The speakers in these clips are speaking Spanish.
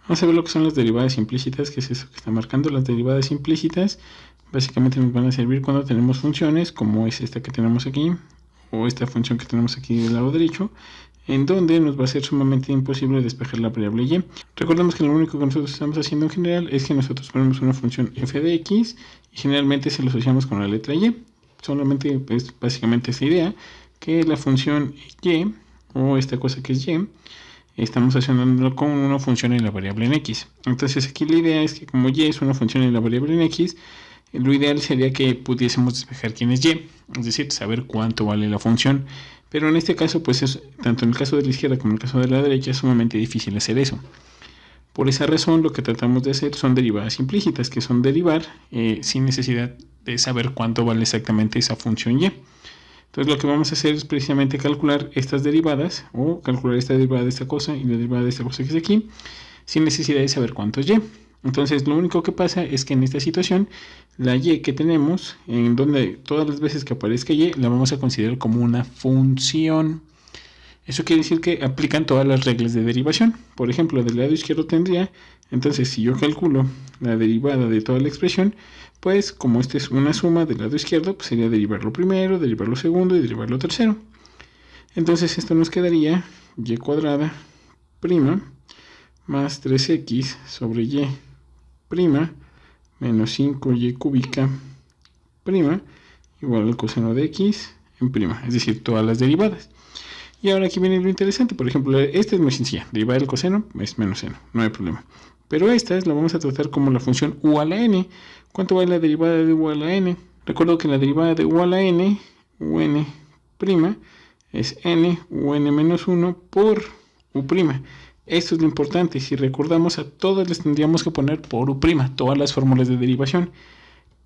Vamos a ver lo que son las derivadas implícitas, que es eso que está marcando. Las derivadas implícitas básicamente nos van a servir cuando tenemos funciones, como es esta que tenemos aquí, o esta función que tenemos aquí del lado derecho, en donde nos va a ser sumamente imposible despejar la variable y. Recordemos que lo único que nosotros estamos haciendo en general es que nosotros ponemos una función f de x y generalmente se lo asociamos con la letra y. Solamente es básicamente esa idea, que la función y, o esta cosa que es y, estamos haciéndolo con una función en la variable en x. Entonces aquí la idea es que como y es una función en la variable en x, lo ideal sería que pudiésemos despejar quién es y, es decir, saber cuánto vale la función. Pero en este caso, pues es, tanto en el caso de la izquierda como en el caso de la derecha, es sumamente difícil hacer eso. Por esa razón, lo que tratamos de hacer son derivadas implícitas, que son derivar sin necesidad de saber cuánto vale exactamente esa función y. Entonces lo que vamos a hacer es precisamente calcular estas derivadas, o calcular esta derivada de esta cosa y la derivada de esta cosa que es aquí, sin necesidad de saber cuánto es y. Entonces lo único que pasa es que en esta situación, la y que tenemos, en donde todas las veces que aparezca y, la vamos a considerar como una función. Eso quiere decir que aplican todas las reglas de derivación. Por ejemplo, del lado izquierdo tendría, entonces si yo calculo la derivada de toda la expresión, pues como esta es una suma del lado izquierdo, pues sería derivarlo primero, derivarlo segundo y derivarlo tercero. Entonces esto nos quedaría y cuadrada prima más 3x sobre y prima menos 5y cúbica prima igual al coseno de x en prima, es decir, todas las derivadas. Y ahora aquí viene lo interesante. Por ejemplo, esta es muy sencilla. Derivada del coseno es menos seno, no hay problema. Pero esta la vamos a tratar como la función u a la n. ¿Cuánto vale la derivada de u a la n? Recuerdo que la derivada de u a la n, un' es n un menos 1 por u'. Esto es lo importante. Si recordamos, a todas les tendríamos que poner por u', todas las fórmulas de derivación.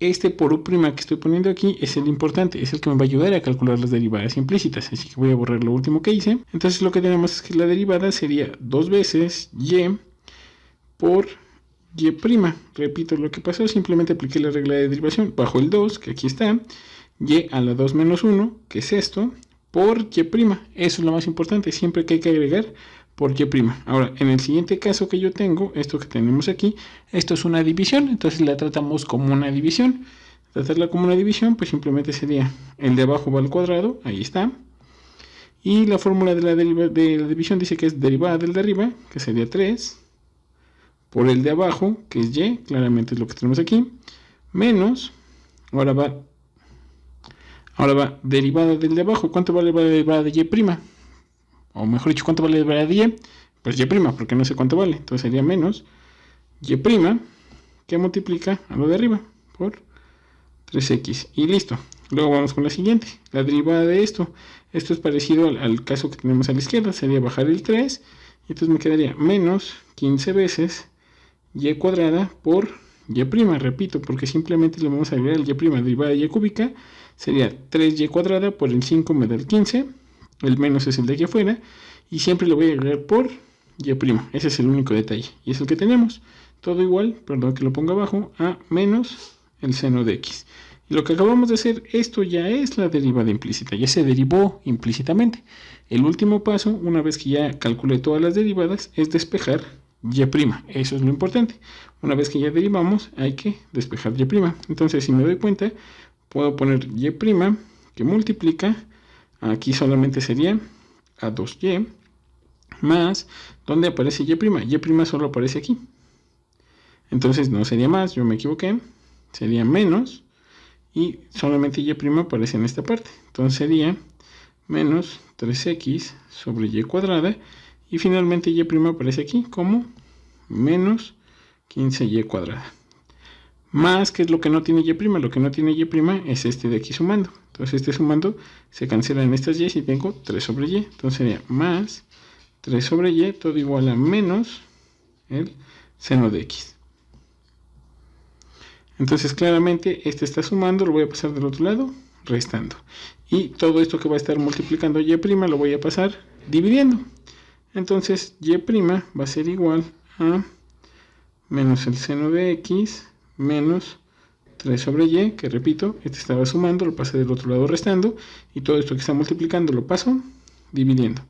Este por u' que estoy poniendo aquí es el importante, es el que me va a ayudar a calcular las derivadas implícitas. Así que voy a borrar lo último que hice. Entonces lo que tenemos es que la derivada sería 2 veces y por y'. Repito lo que pasó, simplemente apliqué la regla de derivación bajo el 2, que aquí está, y a la 2 menos 1, que es esto, por y'. Eso es lo más importante, siempre que hay que agregar por y'. Ahora, en el siguiente caso que yo tengo, esto que tenemos aquí, esto es una división, entonces la tratamos como una división. Tratarla como una división, pues simplemente sería el de abajo va al cuadrado, ahí está. Y la fórmula de la división dice que es derivada del de arriba, que sería 3, por el de abajo, que es y, claramente es lo que tenemos aquí, menos, ahora va derivada del de abajo. ¿Cuánto vale la derivada de y'? O mejor dicho, ¿cuánto vale la derivada de y? Pues y', porque no sé cuánto vale. Entonces sería menos y', que multiplica a lo de arriba por 3x. Y listo. Luego vamos con la siguiente. La derivada de esto. Esto es parecido al caso que tenemos a la izquierda. Sería bajar el 3. Y entonces me quedaría menos 15 veces y cuadrada por y'. Repito, porque simplemente le vamos a agregar el y', derivada de y cúbica. Sería 3y cuadrada por el 5 me da el 15. El menos es el de aquí afuera. Y siempre le voy a agregar por y'. Ese es el único detalle. Y es el que tenemos. Todo igual, perdón que lo ponga abajo, a menos el seno de x. Y lo que acabamos de hacer, esto ya es la derivada implícita. Ya se derivó implícitamente. El último paso, una vez que ya calculé todas las derivadas, es despejar y'. Eso es lo importante. Una vez que ya derivamos, hay que despejar y'. Entonces, si me doy cuenta, puedo poner y' que multiplica. Aquí solamente sería a 2y más, ¿dónde aparece y'? Y' solo aparece aquí. Entonces no sería más, yo me equivoqué. Sería menos y solamente y' aparece en esta parte. Entonces sería menos 3x sobre y cuadrada y finalmente y' aparece aquí como menos 15y cuadrada. Más, que es lo que no tiene y'. Lo que no tiene y' es este de aquí sumando. Entonces este sumando se cancela en estas y y tengo 3 sobre y. Entonces sería más 3 sobre y, todo igual a menos el seno de x. Entonces claramente este está sumando, lo voy a pasar del otro lado, restando. Y todo esto que va a estar multiplicando y' lo voy a pasar dividiendo. Entonces y' va a ser igual a menos el seno de x menos 3 sobre y, que repito, este estaba sumando, lo pasé del otro lado restando, y todo esto que está multiplicando lo paso dividiendo.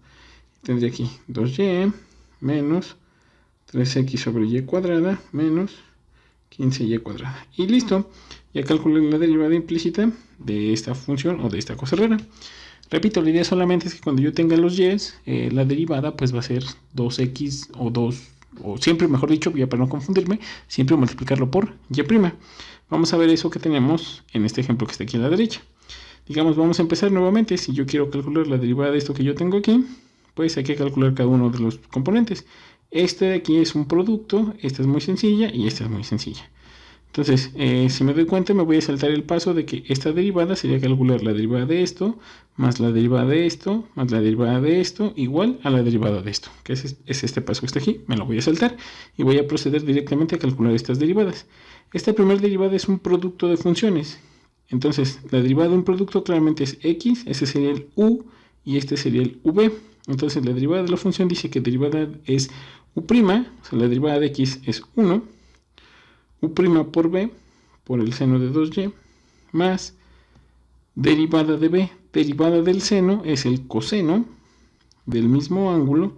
Tendría aquí 2y menos 3x sobre y cuadrada menos 15y cuadrada. Y listo, ya calculé la derivada implícita de esta función o de esta cosa rara. Repito, la idea solamente es que cuando yo tenga los y's, la derivada pues va a ser 2x o 2, o siempre, mejor dicho, ya para no confundirme, siempre multiplicarlo por y'. Vamos a ver eso que tenemos en este ejemplo que está aquí a la derecha. Digamos, vamos a empezar nuevamente. Si yo quiero calcular la derivada de esto que yo tengo aquí, pues hay que calcular cada uno de los componentes. Este de aquí es un producto, esta es muy sencilla y esta es muy sencilla. Entonces, si me doy cuenta, me voy a saltar el paso de que esta derivada sería calcular la derivada de esto, más la derivada de esto, más la derivada de esto, igual a la derivada de esto, que es este paso que está aquí. Me lo voy a saltar y voy a proceder directamente a calcular estas derivadas. Esta primera derivada es un producto de funciones. Entonces, la derivada de un producto claramente es x, ese sería el u y este sería el v. Entonces, la derivada de la función dice que derivada es u', o sea, la derivada de x es 1, u' por b por el seno de 2y, más derivada de b. Derivada del seno es el coseno del mismo ángulo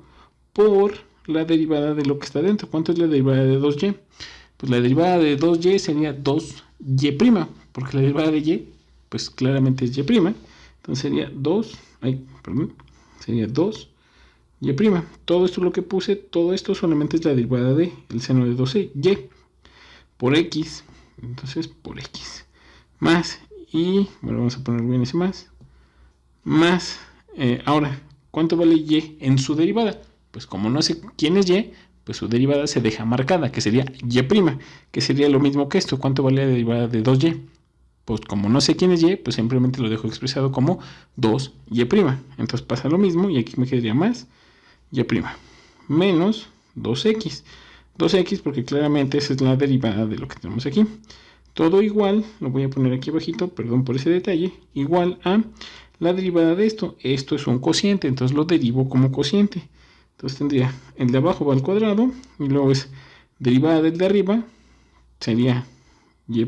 por la derivada de lo que está dentro. ¿Cuánto es la derivada de 2y? Pues la derivada de 2y sería 2y', porque la derivada de y, pues claramente es y'. Entonces sería 2y'. Todo esto lo que puse, todo esto solamente es la derivada de el seno de 2y por x. Entonces por x. Más, y bueno, vamos a poner bien ese más. Más, ahora, ¿cuánto vale y en su derivada? Pues como no sé quién es y, pues su derivada se deja marcada, que sería y', que sería lo mismo que esto. ¿Cuánto vale la derivada de 2y? Pues como no sé quién es y, pues simplemente lo dejo expresado como 2y'. Entonces pasa lo mismo y aquí me quedaría más y' menos 2x. 2x porque claramente esa es la derivada de lo que tenemos aquí. Todo igual, lo voy a poner aquí abajito, perdón por ese detalle, igual a la derivada de esto. Esto es un cociente, entonces lo derivo como cociente. Entonces tendría el de abajo va al cuadrado y luego es derivada del de arriba, sería y', y'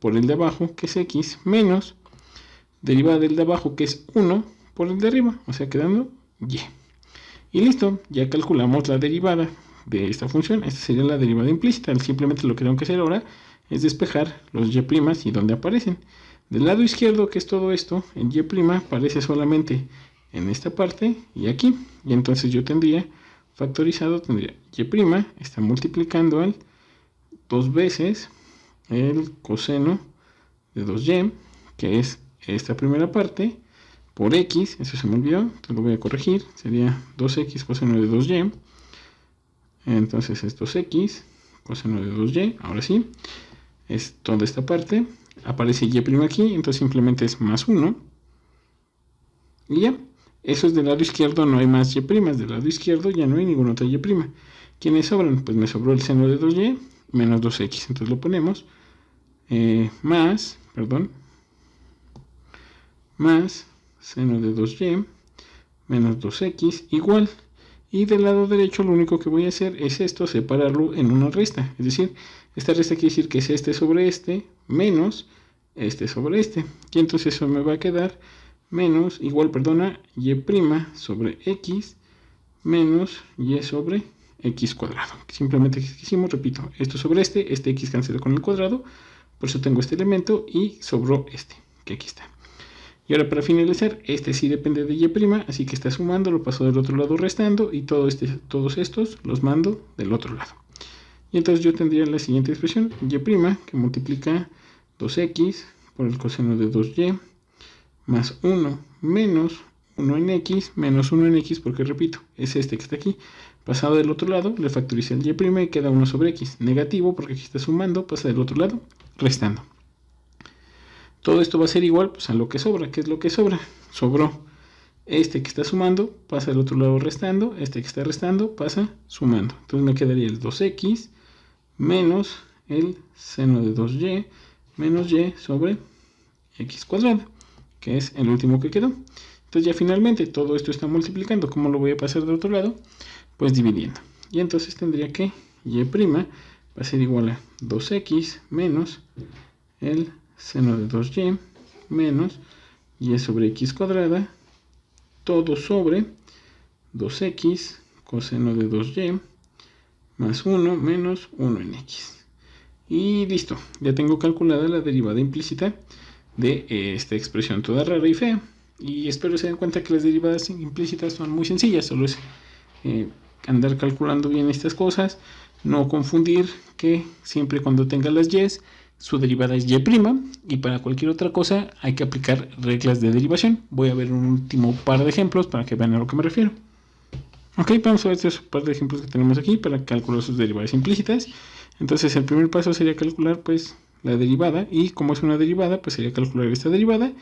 por el de abajo, que es x, menos derivada del de abajo, que es 1, por el de arriba, o sea, quedando y. Y listo, ya calculamos la derivada de esta función. Esta sería la derivada implícita. Simplemente lo que tengo que hacer ahora es despejar los y' y dónde aparecen. Del lado izquierdo, que es todo esto, el y' aparece solamente en esta parte y aquí. Y entonces yo tendría factorizado, tendría y' está multiplicando al 2 veces el coseno de 2y, que es esta primera parte, por x, eso se me olvidó, entonces lo voy a corregir, sería 2x coseno de 2y, entonces es 2x coseno de 2y, ahora sí, es toda esta parte, aparece y' aquí, entonces simplemente es más 1, y ya, eso es del lado izquierdo, no hay más y', del lado izquierdo ya no hay ninguna otra y'. ¿Quiénes sobran? Pues me sobró el seno de 2y menos 2x, entonces lo ponemos, más seno de 2y menos 2x igual. Y del lado derecho lo único que voy a hacer es esto, separarlo en una resta. Es decir, esta resta quiere decir que es este sobre este menos este sobre este. Y entonces eso me va a quedar menos, y' sobre x menos y sobre x cuadrado. Simplemente hicimos, repito, esto sobre este x cancela con el cuadrado. Por eso tengo este elemento y sobró este, que aquí está. Y ahora para finalizar, este sí depende de y', así que está sumando, lo paso del otro lado restando y todos estos los mando del otro lado. Y entonces yo tendría la siguiente expresión, y' que multiplica 2x por el coseno de 2y más 1 menos 1 en x menos 1 en x, porque repito, es este que está aquí. Pasado del otro lado, le factoriza el y' y queda 1 sobre x. Negativo porque aquí está sumando, pasa del otro lado, restando. Todo esto va a ser igual pues, a lo que sobra. ¿Qué es lo que sobra? Sobró este que está sumando, pasa del otro lado restando, este que está restando, pasa sumando. Entonces me quedaría el 2x menos el seno de 2y menos y sobre x cuadrado, que es el último que quedó. Entonces ya finalmente todo esto está multiplicando. ¿Cómo lo voy a pasar del otro lado? Pues dividiendo. Y entonces tendría que y' va a ser igual a 2x menos el seno de 2y menos y sobre x cuadrada, todo sobre 2x coseno de 2y más 1 menos 1 en x. Y listo, ya tengo calculada la derivada implícita de esta expresión toda rara y fea. Y espero se den cuenta que las derivadas implícitas son muy sencillas, solo es andar calculando bien estas cosas, no confundir que siempre cuando tenga las y, su derivada es y', y para cualquier otra cosa hay que aplicar reglas de derivación. Voy a ver un último par de ejemplos para que vean a lo que me refiero. Ok, vamos a ver estos par de ejemplos que tenemos aquí para calcular sus derivadas implícitas. Entonces el primer paso sería calcular pues la derivada, y como es una derivada pues sería calcular esta derivada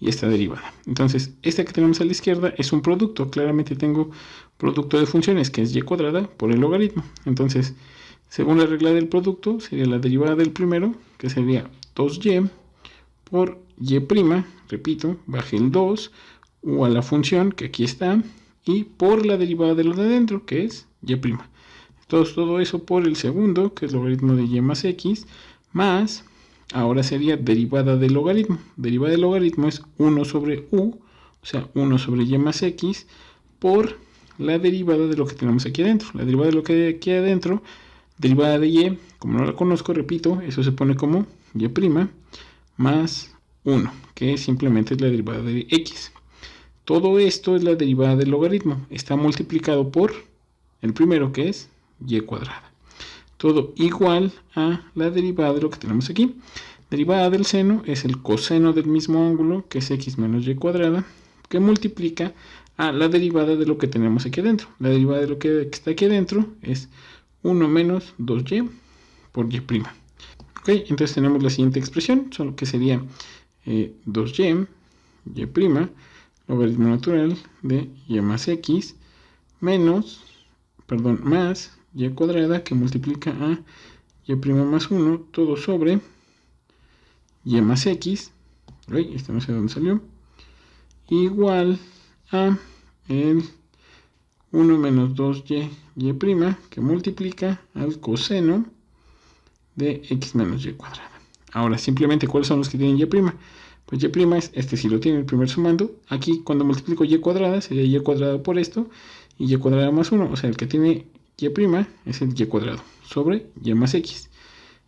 y esta derivada. Entonces esta que tenemos a la izquierda es un producto, claramente tengo producto de funciones que es y cuadrada por el logaritmo. Entonces según la regla del producto sería la derivada del primero, que sería 2y por y', repito, baje el 2, o a la función que aquí está, y por la derivada de lo de adentro, que es y'. Entonces todo eso por el segundo, que es logaritmo de y más x, más, ahora sería derivada del logaritmo. Derivada del logaritmo es 1 sobre u, o sea, 1 sobre y más x, por la derivada de lo que tenemos aquí adentro. La derivada de lo que hay aquí adentro, derivada de y, como no la conozco, repito, eso se pone como y' más 1, que simplemente es la derivada de x. Todo esto es la derivada del logaritmo. Está multiplicado por el primero, que es y cuadrada. Todo igual a la derivada de lo que tenemos aquí. Derivada del seno es el coseno del mismo ángulo, que es x menos y cuadrada, que multiplica a la derivada de lo que tenemos aquí adentro. La derivada de lo que está aquí adentro es 1 menos 2y por y'. Ok, entonces tenemos la siguiente expresión, solo que sería 2y, y', logaritmo natural de y más x, más y cuadrada, que multiplica a y' más 1, todo sobre y más x, este no sé dónde salió, igual a el 1 menos 2y, que multiplica al coseno de x menos y cuadrada. Ahora, simplemente, ¿cuáles son los que tienen y'? Pues y' es, este sí lo tiene el primer sumando. Aquí, cuando multiplico y cuadrada, sería y cuadrada por esto, y y cuadrada más 1. O sea, el que tiene y' es el y cuadrado, sobre y más x.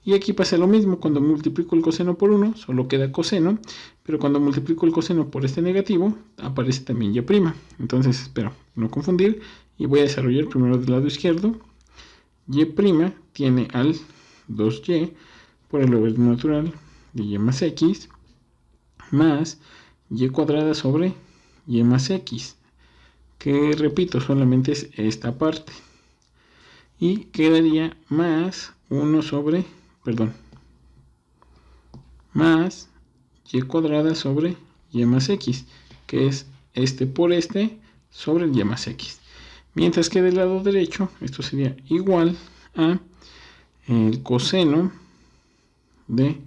Y aquí pasa lo mismo, cuando multiplico el coseno por 1, solo queda coseno, pero cuando multiplico el coseno por este negativo, aparece también y'. Entonces, espero no confundir, y voy a desarrollar primero del lado izquierdo. Y' tiene al 2y por el logaritmo natural de y más x, más y cuadrada sobre y más x, que repito, solamente es esta parte, y quedaría más 1 sobre, más y cuadrada sobre y más x, que es este por este sobre el y más x. Mientras que del lado derecho, esto sería igual a el coseno de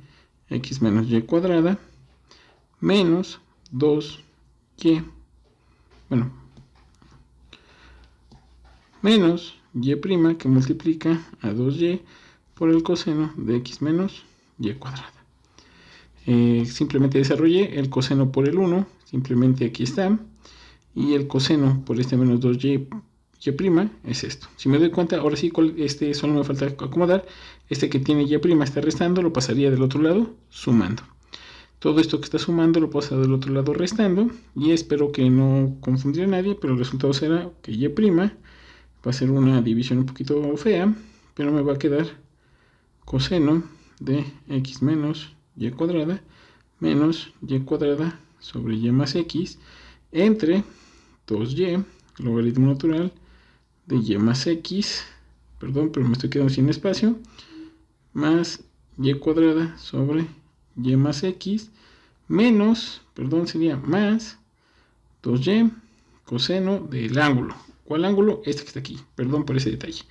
x menos y cuadrada menos 2y, menos y', que multiplica a 2y por el coseno de x menos y cuadrada. Simplemente desarrollé el coseno por el 1, simplemente aquí está, y el coseno por este menos 2y' es esto. Si me doy cuenta, ahora sí, solo me falta acomodar. Este que tiene y' está restando, lo pasaría del otro lado sumando. Todo esto que está sumando lo paso del otro lado restando, y espero que no confundir a nadie, pero el resultado será que y' va a ser una división un poquito fea, pero me va a quedar coseno de x menos y cuadrada menos y cuadrada sobre y más x entre 2y, logaritmo natural de y más x, perdón, pero me estoy quedando sin espacio, más y cuadrada sobre y más x, menos, sería más 2y coseno del ángulo. ¿Cuál ángulo? Este que está aquí. Perdón por ese detalle,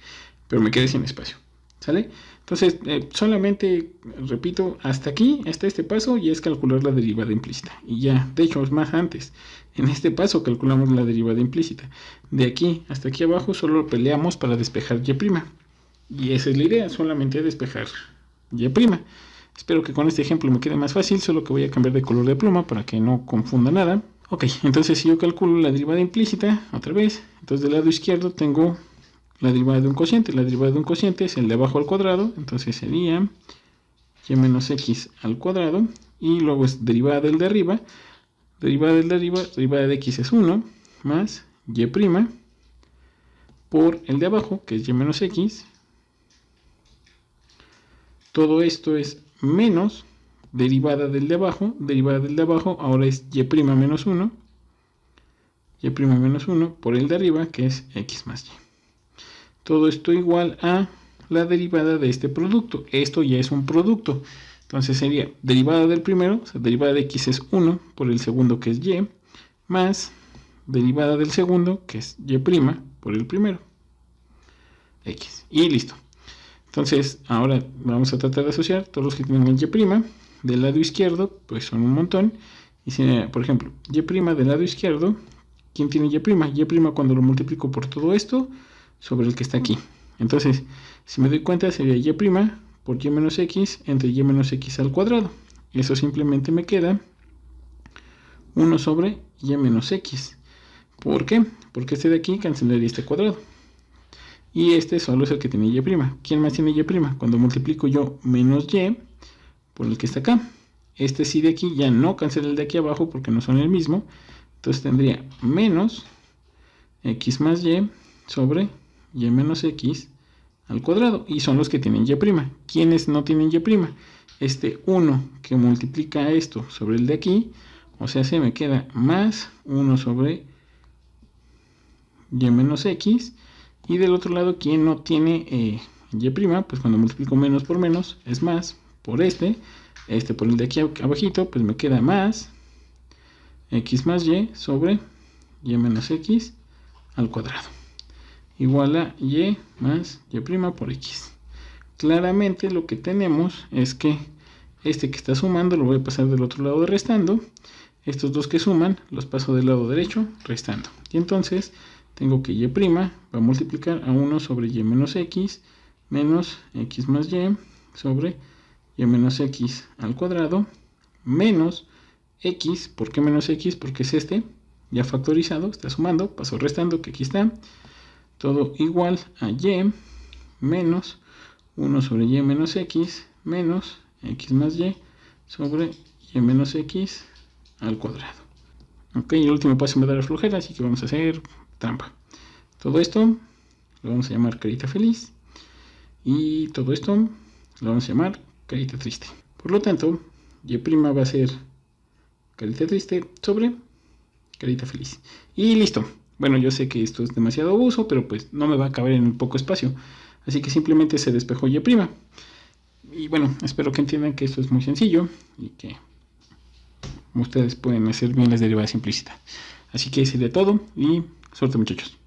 pero me quedé sin espacio. ¿Sale? Entonces, solamente, repito, hasta aquí, hasta este paso, ya es calcular la derivada implícita. Y ya, de hecho, es más antes. En este paso calculamos la derivada implícita. De aquí hasta aquí abajo solo peleamos para despejar y'. Y esa es la idea, solamente despejar y'. Espero que con este ejemplo me quede más fácil, solo que voy a cambiar de color de pluma para que no confunda nada. Ok, entonces si yo calculo la derivada implícita, otra vez, entonces del lado izquierdo tengo la derivada de un cociente. La derivada de un cociente es el de abajo al cuadrado, entonces sería y menos x al cuadrado, y luego es derivada del de arriba, derivada del de arriba, derivada de x es 1, más y' por el de abajo, que es y menos x. Todo esto es menos derivada del de abajo, ahora es y' menos 1, y' menos 1 por el de arriba, que es x más y. Todo esto igual a la derivada de este producto. Esto ya es un producto. Entonces sería derivada del primero, o sea, derivada de x es 1 por el segundo, que es y, más derivada del segundo, que es y' por el primero, x. Y listo. Entonces ahora vamos a tratar de asociar todos los que tienen y'. Del lado izquierdo, pues son un montón. Y si, por ejemplo, y' del lado izquierdo, ¿quién tiene y'? Y' cuando lo multiplico por todo esto sobre el que está aquí. Entonces, si me doy cuenta, sería y' por y menos x entre y menos x al cuadrado. Eso simplemente me queda 1 sobre y menos x. ¿Por qué? Porque este de aquí cancelaría este cuadrado. Y este solo es el que tiene y'. ¿Quién más tiene y'? Cuando multiplico yo menos y por el que está acá. Este sí de aquí ya no cancela el de aquí abajo porque no son el mismo. Entonces tendría menos x más y sobre y menos x al cuadrado. Y son los que tienen y'. ¿Quiénes no tienen y'? Este 1 que multiplica esto sobre el de aquí. O sea, se me queda más 1 sobre y menos x. Y del otro lado, ¿quién no tiene y'? Pues cuando multiplico menos por menos es más por este por el de aquí abajito, pues me queda más x más y sobre y menos x al cuadrado, igual a y más y' por x. Claramente lo que tenemos es que este que está sumando lo voy a pasar del otro lado de restando. Estos dos que suman los paso del lado derecho restando. Y entonces tengo que y' va a multiplicar a 1 sobre y menos x menos x más y sobre y menos x al cuadrado menos x. ¿Por qué menos x? Porque es este ya factorizado, está sumando, paso restando, que aquí está. Todo igual a y menos 1 sobre y menos x menos x más y sobre y menos x al cuadrado. Ok, el último paso me da la flojera, así que vamos a hacer trampa. Todo esto lo vamos a llamar carita feliz y todo esto lo vamos a llamar carita triste. Por lo tanto, y' va a ser carita triste sobre carita feliz. Y listo. Bueno, yo sé que esto es demasiado abuso, pero pues no me va a caber en un poco espacio. Así que simplemente se despejó y'. Y bueno, espero que entiendan que esto es muy sencillo y que ustedes pueden hacer bien las derivadas implícitas. Así que sería todo y suerte, muchachos.